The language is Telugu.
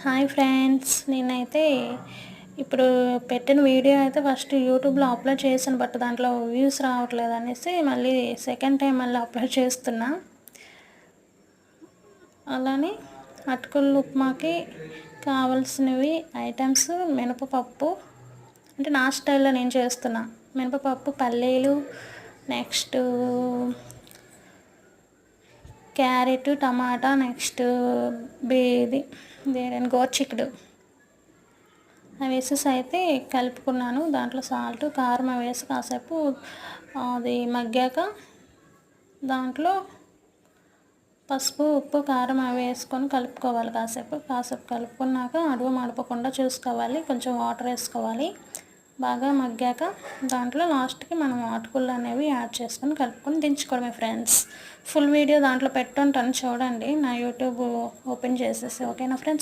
హాయ్ ఫ్రెండ్స్, నేనైతే ఇప్పుడు పెట్టిన వీడియో అయితే ఫస్ట్ యూట్యూబ్లో అప్లోడ్ చేశాను. బట్ దాంట్లో వ్యూస్ రావట్లేదు అనేసి మళ్ళీ సెకండ్ టైం మళ్ళీ అప్లోడ్ చేస్తున్నా. అలానే అటుకుల ఉప్మాకి కావాల్సినవి ఐటమ్స్ మినపప్పు, అంటే నా స్టైల్లో నేను చేస్తున్నా. మినపప్పు, పల్లీలు, నెక్స్ట్ క్యారెట్, టమాటా, నెక్స్ట్ గోర్చిక్కుడు అవి వేసేసి అయితే కలుపుకున్నాను. దాంట్లో సాల్ట్, కారం వేసి కాసేపు అది మగ్గాక దాంట్లో పసుపు, ఉప్పు, కారం అవి వేసుకొని కలుపుకోవాలి. కాసేపు కలుపుకున్నాక అడుగు మాడిపోకుండా చూసుకోవాలి. కొంచెం వాటర్ వేసుకోవాలి. బాగా మగ్గాక దాంట్లో లాస్ట్కి మనం అటుకులు అనేవి యాడ్ చేసుకొని కలుపుకొని దించుకోవడమే ఫ్రెండ్స్. ఫుల్ వీడియో దాంట్లో పెట్టుంటాను, చూడండి. నా యూట్యూబ్ ఓపెన్ చేసేసి. ఓకేనా ఫ్రెండ్స్?